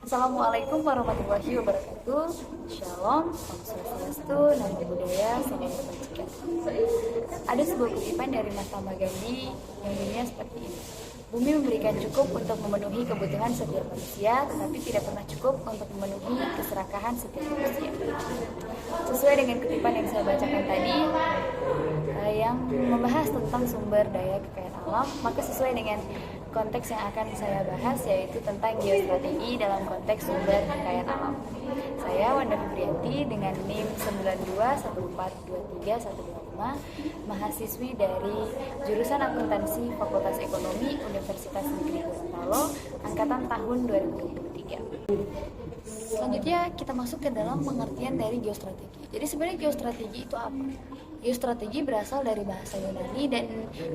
Assalamualaikum warahmatullahi wabarakatuh. Shalom, Om Swastiastu, Namo Buddhaya, Salam Kebajikan. Ada sebuah kutipan dari Mahatma Gandhi yang bunyinya seperti ini. Bumi memberikan cukup untuk memenuhi kebutuhan setiap manusia, tetapi tidak pernah cukup untuk memenuhi keserakahan setiap manusia. Sesuai dengan kutipan yang saya bacakan tadi, yang membahas tentang sumber daya kekayaan alam, maka sesuai dengan konteks yang akan saya bahas, yaitu tentang geostrategi dalam konteks sumber kekayaan alam. Saya Wanda Fibrianti dengan NIM 92142315, mahasiswi dari jurusan akuntansi Fakultas Ekonomi Universitas Negeri Gorontalo, angkatan tahun 2023. Selanjutnya kita masuk ke dalam pengertian dari geostrategi. Jadi sebenarnya geostrategi itu apa? Geostrategi berasal dari bahasa Yunani dan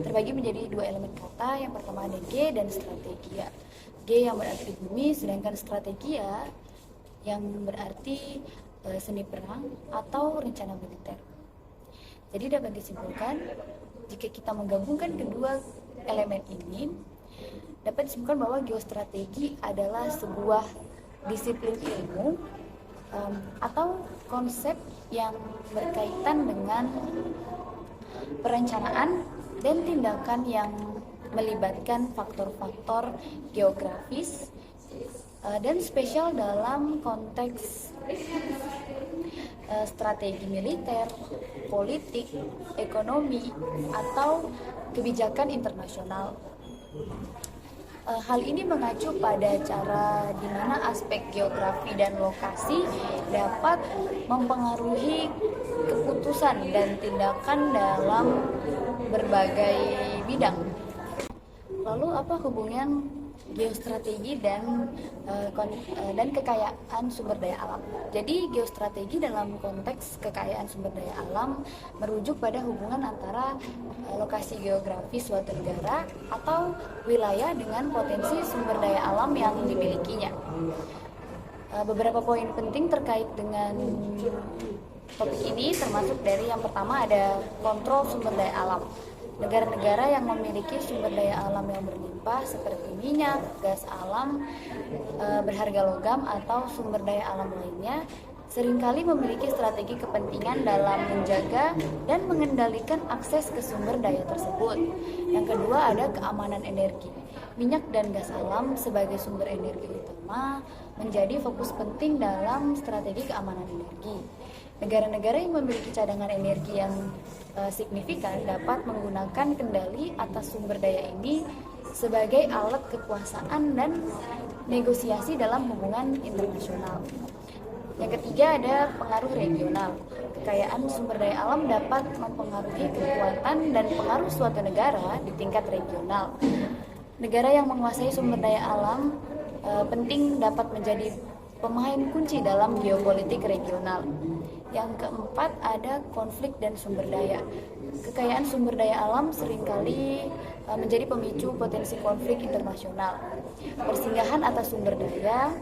terbagi menjadi dua elemen kata. Yang pertama ada ge dan strategia. Ge yang berarti bumi, sedangkan strategia yang berarti seni perang atau rencana militer. Jadi dapat disimpulkan, jika kita menggabungkan kedua elemen ini, dapat disimpulkan bahwa geostrategi adalah sebuah disiplin ilmu atau konsep yang berkaitan dengan perencanaan dan tindakan yang melibatkan faktor-faktor geografis dan spesial dalam konteks strategi militer, politik, ekonomi, atau kebijakan internasional. Hal ini mengacu pada cara di mana aspek geografi dan lokasi dapat mempengaruhi keputusan dan tindakan dalam berbagai bidang. Lalu apa hubungan geostrategi dan kekayaan sumber daya alam? Jadi geostrategi dalam konteks kekayaan sumber daya alam merujuk pada hubungan antara lokasi geografis suatu negara atau wilayah dengan potensi sumber daya alam yang dimilikinya. Beberapa poin penting terkait dengan topik ini termasuk dari yang pertama ada kontrol sumber daya alam. Negara-negara yang memiliki sumber daya alam yang berlimpah seperti minyak, gas alam, berharga logam atau sumber daya alam lainnya seringkali memiliki strategi kepentingan dalam menjaga dan mengendalikan akses ke sumber daya tersebut. Yang kedua ada keamanan energi. Minyak dan gas alam sebagai sumber energi utama menjadi fokus penting dalam strategi keamanan energi. Negara-negara yang memiliki cadangan energi yang signifikan dapat menggunakan kendali atas sumber daya ini sebagai alat kekuasaan dan negosiasi dalam hubungan internasional. Yang ketiga ada pengaruh regional. Kekayaan sumber daya alam dapat mempengaruhi kekuatan dan pengaruh suatu negara di tingkat regional. Negara yang menguasai sumber daya alam penting dapat menjadi pemain kunci dalam geopolitik regional. Yang keempat ada konflik dan sumber daya. Kekayaan sumber daya alam seringkali menjadi pemicu potensi konflik internasional. Persinggahan atas sumber daya,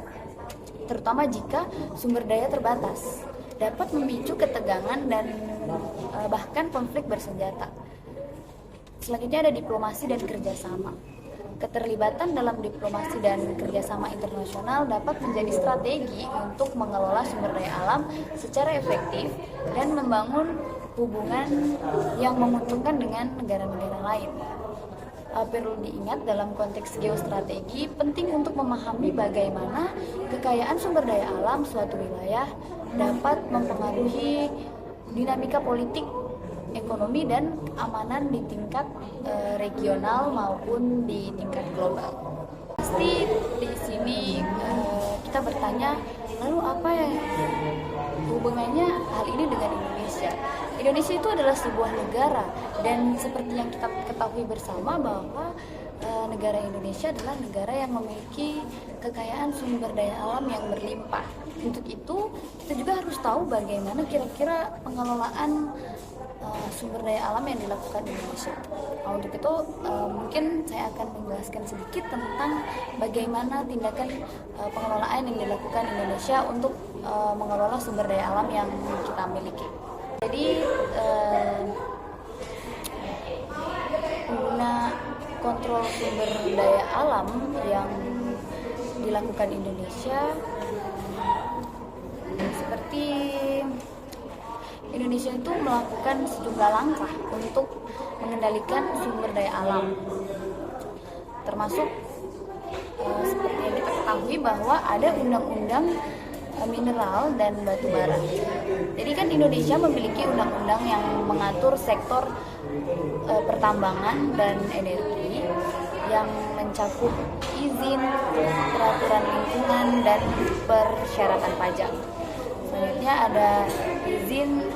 terutama jika sumber daya terbatas, dapat memicu ketegangan dan bahkan konflik bersenjata. Selanjutnya ada diplomasi dan kerjasama. Keterlibatan dalam diplomasi dan kerjasama internasional dapat menjadi strategi untuk mengelola sumber daya alam secara efektif dan membangun hubungan yang menguntungkan dengan negara-negara lain. Perlu diingat dalam konteks geostrategi, penting untuk memahami bagaimana kekayaan sumber daya alam suatu wilayah dapat mempengaruhi dinamika politik, ekonomi dan keamanan di tingkat regional maupun di tingkat global. Pasti di sini kita bertanya, lalu apa ya hubungannya hal ini dengan Indonesia? Indonesia itu adalah sebuah negara dan seperti yang kita ketahui bersama bahwa negara Indonesia adalah negara yang memiliki kekayaan sumber daya alam yang berlimpah. Untuk itu kita juga harus tahu bagaimana kira-kira pengelolaan sumber daya alam yang dilakukan di Indonesia. Nah, untuk itu mungkin saya akan menjelaskan sedikit tentang bagaimana tindakan pengelolaan yang dilakukan Indonesia untuk mengelola sumber daya alam yang kita miliki. Jadi pengguna kontrol sumber daya alam yang dilakukan Indonesia seperti Indonesia itu melakukan sejumlah langkah untuk mengendalikan sumber daya alam, termasuk seperti yang kita ketahui bahwa ada undang-undang mineral dan batu bara. Jadi kan Indonesia memiliki undang-undang yang mengatur sektor pertambangan dan energi yang mencakup izin, peraturan lingkungan, dan persyaratan pajak. Selanjutnya ada izin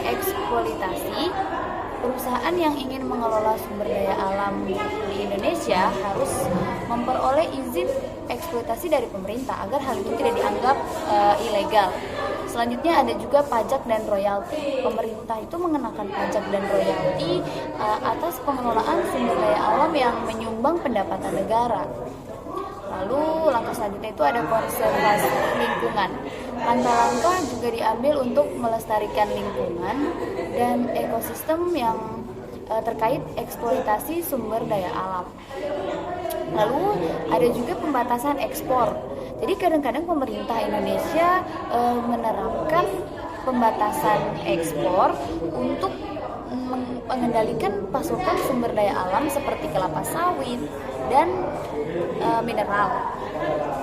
eksploitasi. Perusahaan yang ingin mengelola sumber daya alam di Indonesia harus memperoleh izin eksploitasi dari pemerintah agar hal itu tidak dianggap ilegal. Selanjutnya ada juga pajak dan royalti. Pemerintah itu mengenakan pajak dan royalti atas pengelolaan sumber daya alam yang menyumbang pendapatan negara. Lalu langkah selanjutnya itu ada konservasi lingkungan. Langkah-langkah juga diambil untuk melestarikan lingkungan dan ekosistem yang terkait eksploitasi sumber daya alam. Lalu ada juga pembatasan ekspor. Jadi kadang-kadang pemerintah Indonesia menerapkan pembatasan ekspor untuk mengendalikan pasokan sumber daya alam seperti kelapa sawit dan mineral.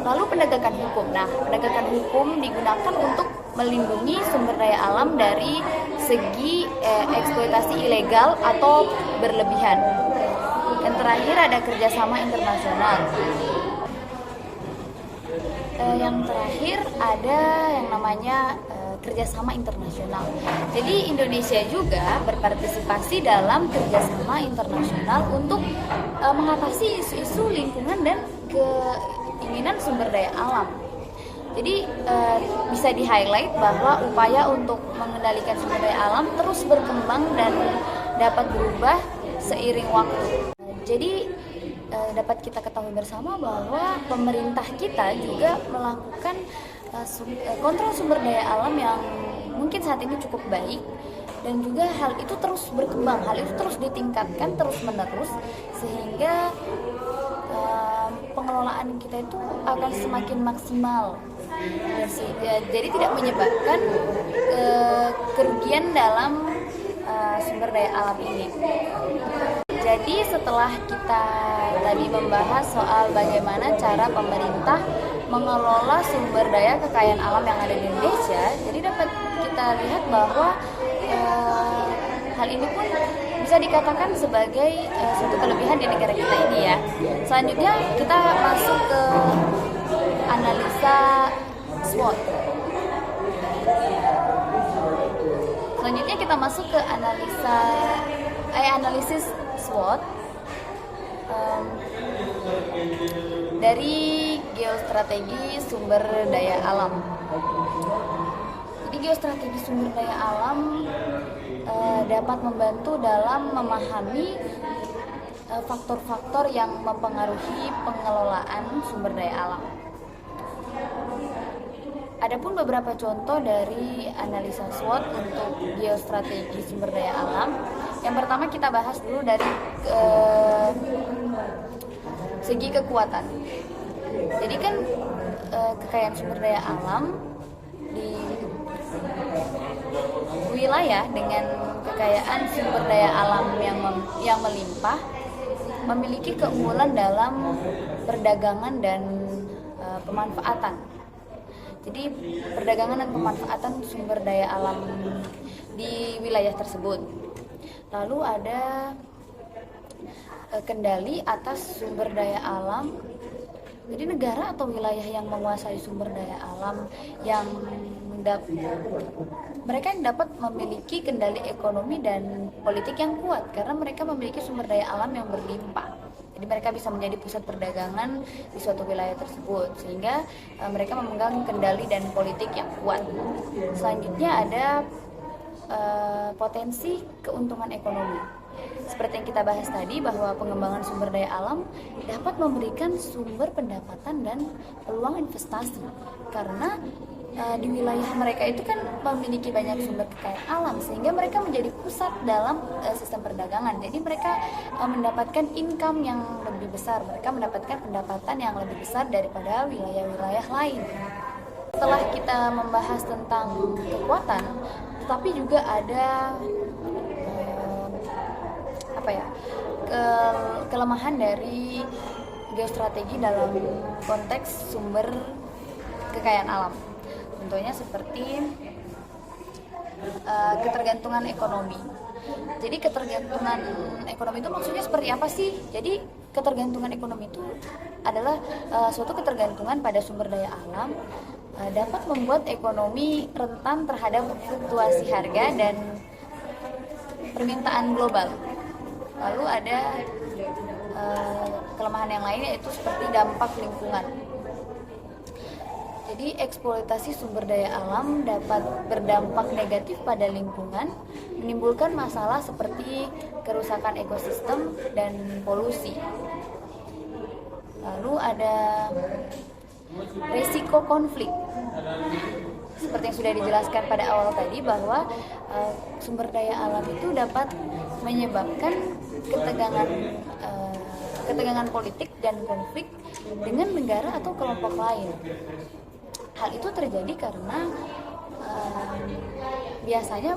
Lalu penegakan hukum. Nah, penegakan hukum digunakan untuk melindungi sumber daya alam dari segi eksploitasi ilegal atau berlebihan. Dan terakhir ada kerjasama internasional. Yang terakhir ada yang namanya kerjasama internasional. Jadi Indonesia juga berpartisipasi dalam kerjasama internasional untuk mengatasi isu-isu lingkungan dan keinginan sumber daya alam. Jadi bisa di-highlight bahwa upaya untuk mengendalikan sumber daya alam terus berkembang dan dapat berubah seiring waktu. Jadi dapat kita ketahui bersama bahwa pemerintah kita juga melakukan kontrol sumber daya alam yang mungkin saat ini cukup baik, dan juga hal itu terus berkembang, hal itu terus ditingkatkan terus menerus sehingga pengelolaan kita itu akan semakin maksimal. Jadi tidak menyebabkan kerugian dalam sumber daya alam ini. Jadi setelah kita tadi membahas soal bagaimana cara pemerintah mengelola sumber daya kekayaan alam yang ada di Indonesia, jadi dapat kita lihat bahwa hal ini pun bisa dikatakan sebagai suatu kelebihan di negara kita ini ya. Selanjutnya kita masuk ke analisa SWOT. Selanjutnya kita masuk ke analisis SWOT dari geostrategi sumber daya alam. Jadi geostrategi sumber daya alam dapat membantu dalam memahami faktor-faktor yang mempengaruhi pengelolaan sumber daya alam. Adapun beberapa contoh dari analisa SWOT untuk geostrategi sumber daya alam. Yang pertama kita bahas dulu dari segi kekuatan. Jadi kan kekayaan sumber daya alam di wilayah dengan kekayaan sumber daya alam yang melimpah memiliki keunggulan dalam perdagangan dan pemanfaatan. Jadi perdagangan dan pemanfaatan sumber daya alam di wilayah tersebut. Lalu ada kendali atas sumber daya alam. Jadi negara atau wilayah yang menguasai sumber daya alam yang mereka yang dapat memiliki kendali ekonomi dan politik yang kuat karena mereka memiliki sumber daya alam yang berlimpah. Jadi mereka bisa menjadi pusat perdagangan di suatu wilayah tersebut sehingga mereka memegang kendali dan politik yang kuat. Selanjutnya ada potensi keuntungan ekonomi. Seperti yang kita bahas tadi bahwa pengembangan sumber daya alam dapat memberikan sumber pendapatan dan peluang investasi karena di wilayah mereka itu kan memiliki banyak sumber kekayaan alam, sehingga mereka menjadi pusat dalam sistem perdagangan. Jadi mereka mendapatkan income yang lebih besar, mereka mendapatkan pendapatan yang lebih besar daripada wilayah-wilayah lain. Setelah kita membahas tentang kekuatan, tetapi juga ada kelemahan dari geostrategi dalam konteks sumber kekayaan alam. Contohnya seperti ketergantungan ekonomi. Jadi ketergantungan ekonomi itu maksudnya seperti apa sih? Jadi ketergantungan ekonomi itu adalah suatu ketergantungan pada sumber daya alam dapat membuat ekonomi rentan terhadap fluktuasi harga dan permintaan global. Lalu ada kelemahan yang lain, yaitu seperti dampak lingkungan. Jadi eksploitasi sumber daya alam dapat berdampak negatif pada lingkungan, menimbulkan masalah seperti kerusakan ekosistem dan polusi. Lalu ada risiko konflik. Seperti yang sudah dijelaskan pada awal tadi, bahwa sumber daya alam itu dapat menyebabkan ketegangan politik dan konflik dengan negara atau kelompok lain. Hal itu terjadi karena biasanya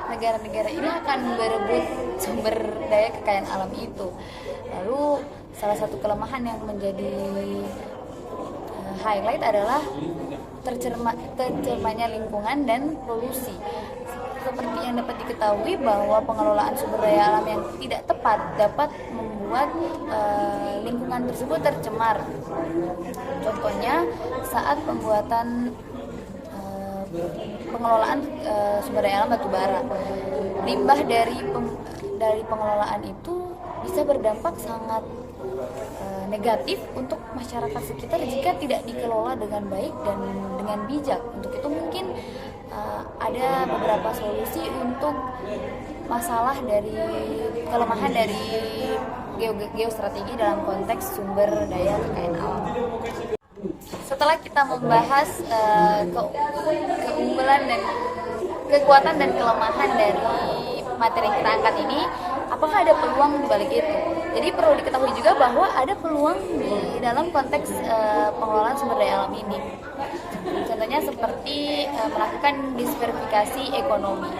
negara-negara ini akan berebut sumber daya kekayaan alam itu. Lalu salah satu kelemahan yang menjadi highlight adalah tercemarnya lingkungan dan polusi. Seperti yang dapat diketahui bahwa pengelolaan sumber daya alam yang tidak tepat dapat membuat lingkungan tersebut tercemar. Contohnya saat pembuatan pengelolaan sumber daya alam batubara, limbah dari pengelolaan itu bisa berdampak sangat negatif untuk masyarakat sekitar jika tidak dikelola dengan baik dan dengan bijak. Untuk itu mungkin ada beberapa solusi untuk masalah dari kelemahan dari geostrategi dalam konteks sumber daya kekayaan alam. Setelah kita membahas keunggulan dan kekuatan dan kelemahan dari materi yang kita angkat ini, apakah ada peluang di balik itu? Jadi perlu diketahui juga bahwa ada peluang di dalam konteks pengelolaan sumber daya alam ini. Contohnya seperti melakukan diversifikasi ekonomi,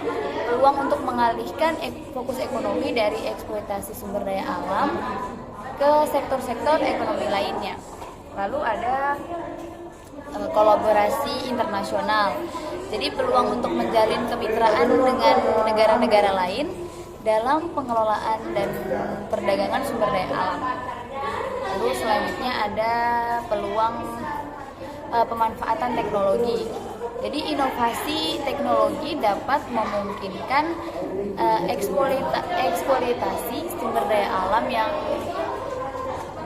peluang untuk mengalihkan fokus ekonomi dari eksploitasi sumber daya alam ke sektor-sektor ekonomi lainnya. Lalu ada kolaborasi internasional. Jadi peluang untuk menjalin kemitraan dengan negara-negara lain dalam pengelolaan dan perdagangan sumber daya alam. Lalu selanjutnya ada peluang pemanfaatan teknologi. Jadi inovasi teknologi dapat memungkinkan eksploitasi sumber daya alam yang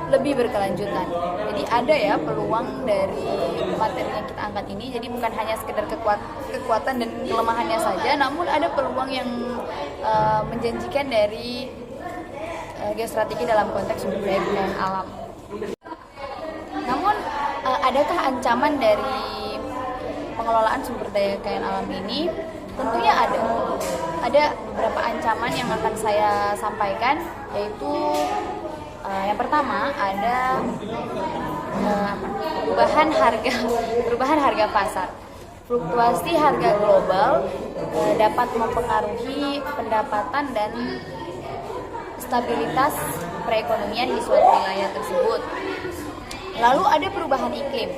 lebih berkelanjutan. Jadi ada ya peluang dari materi yang kita angkat ini. Jadi bukan hanya sekedar kekuatan dan kelemahannya saja, namun ada peluang yang menjanjikan dari geostrategi dalam konteks sumber daya kekayaan alam. Namun adakah ancaman dari pengelolaan sumber daya kekayaan alam ini? Tentunya ada. Ada beberapa ancaman yang akan saya sampaikan, yaitu yang pertama ada perubahan harga pasar. Fluktuasi harga global dapat mempengaruhi pendapatan dan stabilitas perekonomian di suatu wilayah tersebut. Lalu ada perubahan iklim.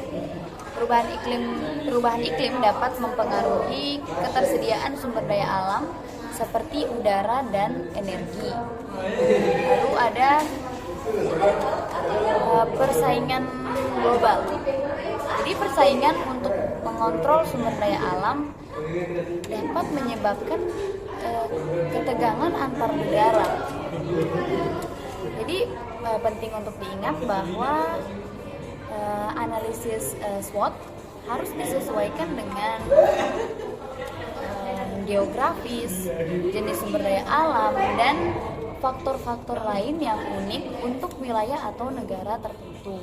Perubahan iklim dapat mempengaruhi ketersediaan sumber daya alam seperti udara dan energi. Lalu ada persaingan global. Jadi persaingan untuk mengontrol sumber daya alam dapat menyebabkan ketegangan antar negara. Jadi penting untuk diingat bahwa analisis SWOT harus disesuaikan dengan geografis, jenis sumber daya alam, dan faktor-faktor lain yang unik untuk wilayah atau negara tertentu.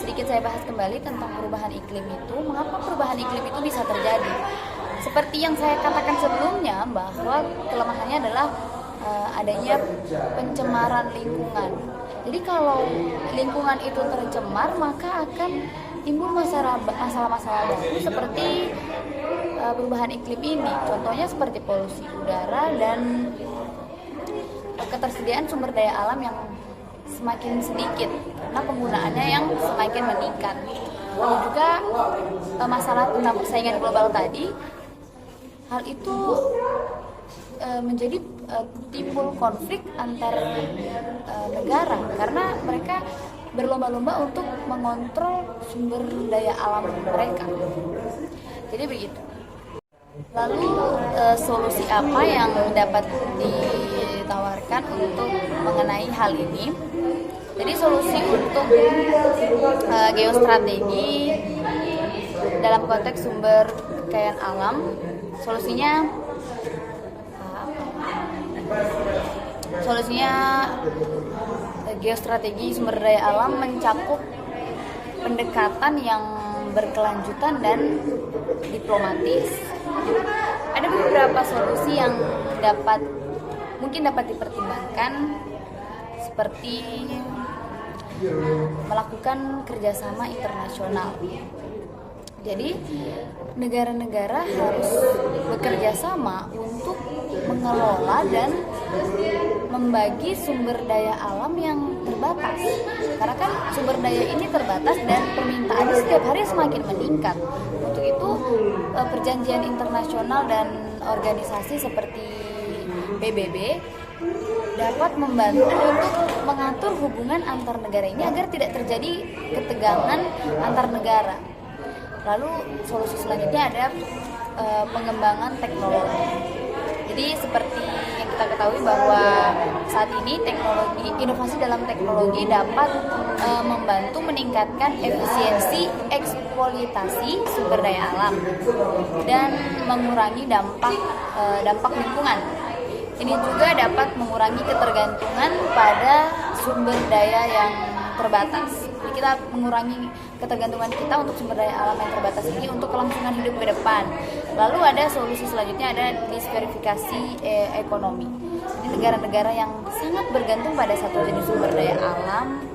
sedikit saya bahas kembali tentang perubahan iklim itu. Mengapa perubahan iklim itu bisa terjadi? Seperti yang saya katakan sebelumnya, bahwa kelemahannya adalah adanya pencemaran lingkungan. Jadi kalau lingkungan itu tercemar, maka akan timbul masalah-masalah baru seperti perubahan iklim ini. Contohnya seperti polusi udara dan ketersediaan sumber daya alam yang semakin sedikit karena penggunaannya yang semakin meningkat. Lalu juga masalah tentang persaingan global tadi, hal itu menjadi timbul konflik antar negara karena mereka berlomba-lomba untuk mengontrol sumber daya alam mereka. Jadi begitu. Lalu solusi apa yang dapat ditawarkan untuk mengenai hal ini? Jadi solusi untuk geostrategi dalam konteks sumber kekayaan alam, solusinya geostrategi sumber daya alam mencakup pendekatan yang berkelanjutan dan diplomatis. Ada beberapa solusi yang mungkin dapat dipertimbangkan, seperti melakukan kerjasama internasional. Jadi negara-negara harus bekerja sama untuk mengelola dan membagi sumber daya alam yang terbatas. Karena kan sumber daya ini terbatas dan permintaannya setiap hari semakin meningkat. Untuk itu perjanjian internasional dan organisasi seperti PBB dapat membantu untuk mengatur hubungan antar negara ini agar tidak terjadi ketegangan antar negara. Lalu solusi selanjutnya ada pengembangan teknologi. Jadi seperti yang kita ketahui bahwa saat ini inovasi dalam teknologi dapat membantu meningkatkan efisiensi eksploitasi sumber daya alam dan mengurangi dampak lingkungan. Ini juga dapat mengurangi ketergantungan pada sumber daya yang terbatas. Jadi kita mengurangi ketergantungan kita untuk sumber daya alam yang terbatas ini untuk kelangsungan hidup ke depan. Lalu ada solusi selanjutnya, ada diversifikasi ekonomi. Jadi negara-negara yang sangat bergantung pada satu jenis sumber daya alam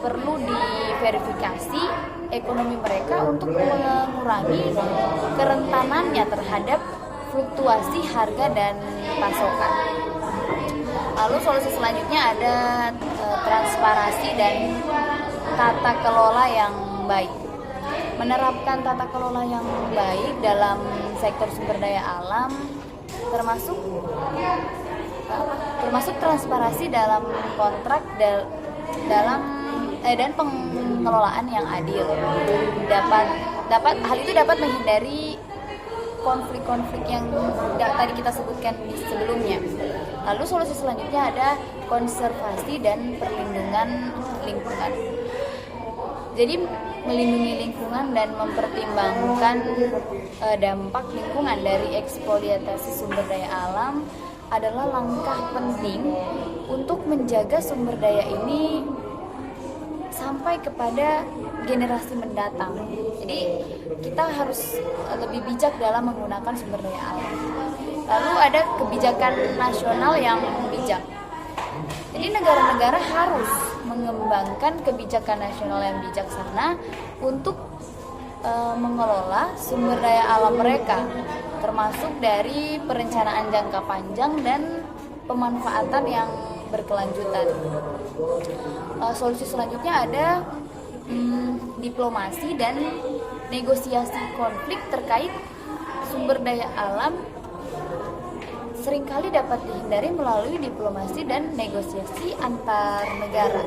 perlu diverifikasi ekonomi mereka untuk mengurangi kerentanannya terhadap fluktuasi harga dan pasokan. Lalu solusi selanjutnya ada transparansi dan tata kelola yang baik. Menerapkan tata kelola yang baik dalam sektor sumber daya alam termasuk transparansi dalam kontrak dan pengelolaan yang adil. Hal itu dapat menghindari konflik-konflik yang tadi kita sebutkan di sebelumnya. Lalu solusi selanjutnya ada konservasi dan perlindungan lingkungan. Jadi melindungi lingkungan dan mempertimbangkan dampak lingkungan dari eksploitasi sumber daya alam adalah langkah penting untuk menjaga sumber daya ini sampai kepada generasi mendatang. Jadi kita harus lebih bijak dalam menggunakan sumber daya alam. Lalu ada kebijakan nasional yang bijak. Jadi negara-negara harus mengembangkan kebijakan nasional yang bijaksana untuk mengelola sumber daya alam mereka, termasuk dari perencanaan jangka panjang dan pemanfaatan yang berkelanjutan. Solusi selanjutnya ada diplomasi dan negosiasi konflik terkait sumber daya alam seringkali dapat dihindari melalui diplomasi dan negosiasi antar negara.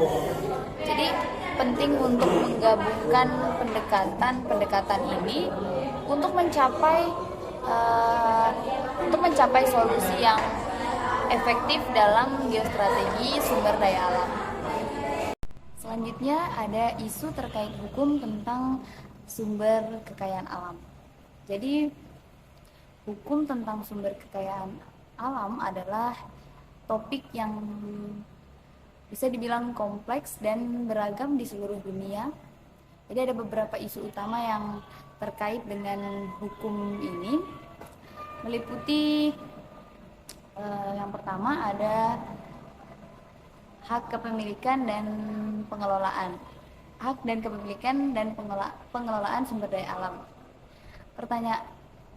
Jadi penting untuk menggabungkan pendekatan ini untuk mencapai solusi yang efektif dalam geostrategi sumber daya alam. Selanjutnya ada isu terkait hukum tentang sumber kekayaan alam. Jadi hukum tentang sumber kekayaan alam adalah topik yang bisa dibilang kompleks dan beragam di seluruh dunia. Jadi ada beberapa isu utama yang terkait dengan hukum ini, meliputi yang pertama ada hak kepemilikan dan pengelolaan. Hak dan kepemilikan dan pengelolaan sumber daya alam.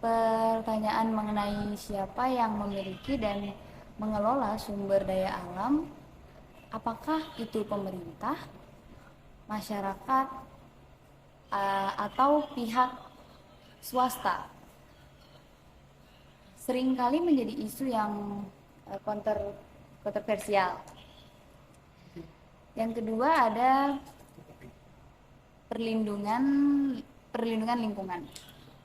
Pertanyaan mengenai siapa yang memiliki dan mengelola sumber daya alam, apakah itu pemerintah, masyarakat, atau pihak swasta, seringkali menjadi isu yang kontroversial. Yang kedua ada perlindungan lingkungan.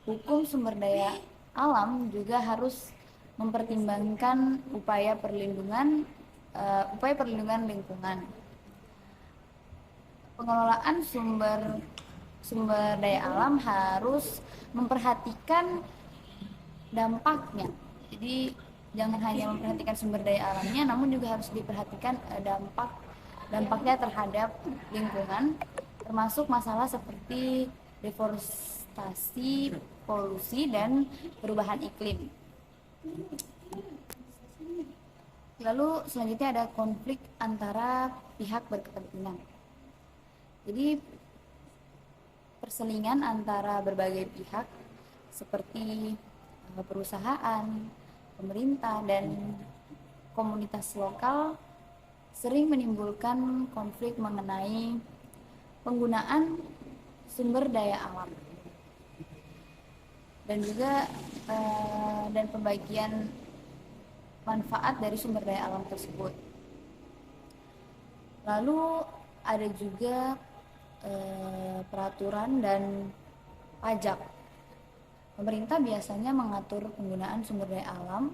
Hukum sumber daya alam juga harus mempertimbangkan upaya perlindungan lingkungan. Pengelolaan sumber daya alam harus memperhatikan dampaknya. Jadi jangan hanya memperhatikan sumber daya alamnya, namun juga harus diperhatikan dampaknya terhadap lingkungan, termasuk masalah seperti deforestasi, polusi, dan perubahan iklim. Lalu selanjutnya ada konflik antara pihak berkepentingan. Jadi perselingan antara berbagai pihak seperti perusahaan, pemerintah, dan komunitas lokal sering menimbulkan konflik mengenai penggunaan sumber daya alam dan juga dan pembagian manfaat dari sumber daya alam tersebut. Lalu ada juga peraturan dan pajak. Pemerintah biasanya mengatur penggunaan sumber daya alam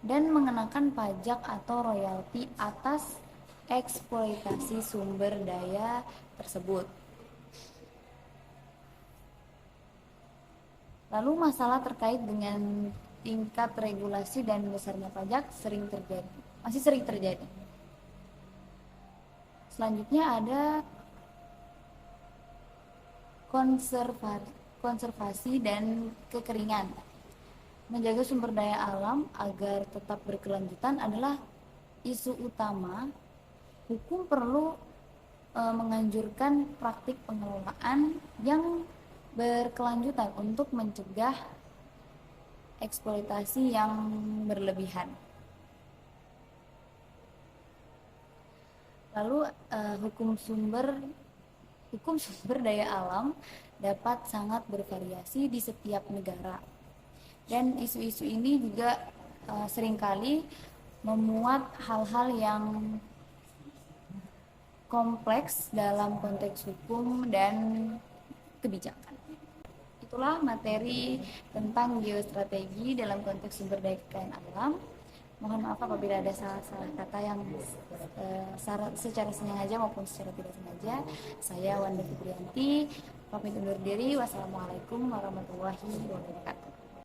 dan mengenakan pajak atau royalti atas eksploitasi sumber daya tersebut. Lalu masalah terkait dengan tingkat regulasi dan besarnya pajak masih sering terjadi. Selanjutnya ada konservasi dan kekeringan. Menjaga sumber daya alam agar tetap berkelanjutan adalah isu utama. Hukum perlu menganjurkan praktik pengelolaan yang berkelanjutan untuk mencegah eksploitasi yang berlebihan. Lalu hukum sumber daya alam dapat sangat bervariasi di setiap negara, dan isu-isu ini juga seringkali memuat hal-hal yang kompleks dalam konteks hukum dan kebijakan. Itulah materi tentang geostrategi dalam konteks sumber daya kekayaan alam. Mohon maaf apabila ada salah-salah kata yang secara sengaja maupun secara tidak sengaja. Saya Wanda Fitrianti, pamit undur diri. Wassalamualaikum warahmatullahi wabarakatuh.